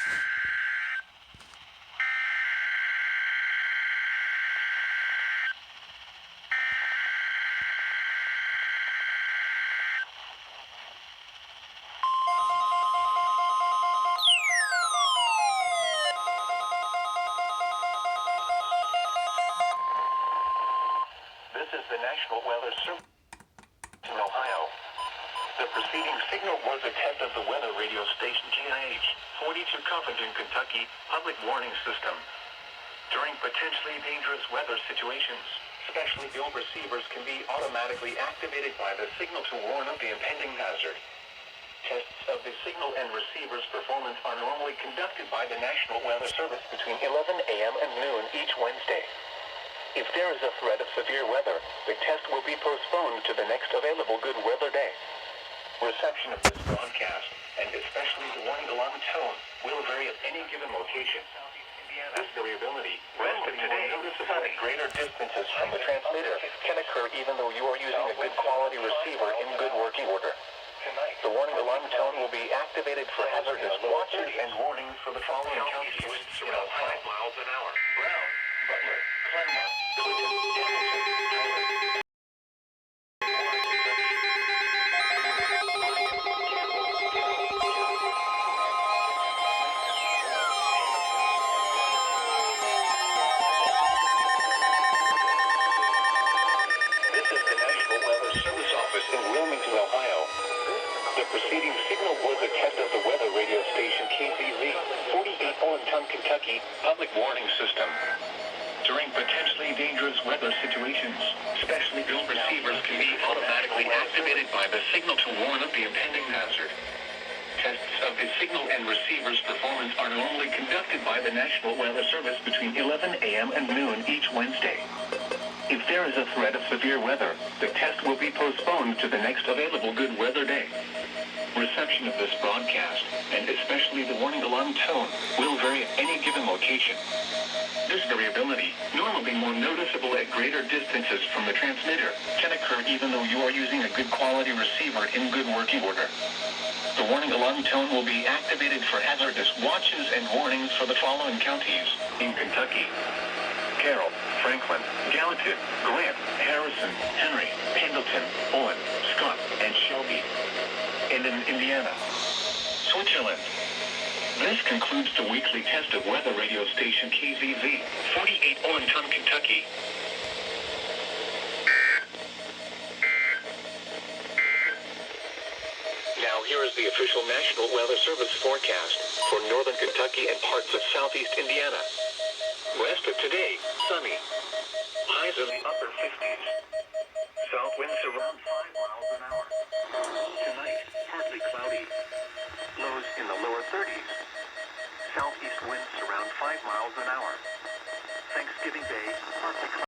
This is the National Weather Service in Ohio. The preceding signal was a test of the weather radio station KIH42 Covington, Kentucky public warning system. During potentially dangerous weather situations, specially billed receivers can be automatically activated by the signal to warn of the impending hazard. Tests of the signal and receiver's performance are normally conducted by the National Weather Service between 11 a.m. and noon each Wednesday. If there is a threat of severe weather, the test will be postponed to the next available good weather day. Reception of this broadcast, and especially the warning alarm tone, will vary at any given location. This variability, rest of today, noticeable at greater distances from the transmitter, can occur even though you are using a good quality receiver in good working order. The warning alarm tone will be activated for hazardous watches and warnings for the following counties in Ohio: 5 miles an hour. Brown, Butler, Claremont, Clinton, Hamilton, Tyler. This is the National Weather Service office in Wilmington, Ohio. The preceding signal was a test of the weather radio station KZZ48 and Kentucky public warning system. During potentially dangerous weather situations, specially built receivers can be automatically activated by the signal to warn of the impending hazard. Tests of the signal and receiver's performance are normally conducted by the National Weather Service between 11 a.m. and noon each Wednesday. If there is a threat of severe weather, the test will be postponed to the next available good weather day. Reception of this broadcast, and especially the warning alarm tone, will vary at any given location. This variability, normally more noticeable at greater distances from the transmitter, can occur even though you are using a good quality receiver in good working order. The warning alarm tone will be activated for hazardous watches and warnings for the following counties in Kentucky: Carroll, Franklin, Gallatin, Grant, Harrison, Henry, Pendleton, Owen, Scott, and Shelby. And in Indiana, Switzerland. This concludes the weekly test of weather radio station KZZ48 Owen, Kentucky. Now here is the official National Weather Service forecast for northern Kentucky and parts of southeast Indiana. West of today, sunny. Highs in the upper 50s. South winds around 5 miles an hour. Tonight, partly cloudy. Lows in the lower 30s. Southeast winds around 5 miles an hour. Thanksgiving Day, partly cloudy.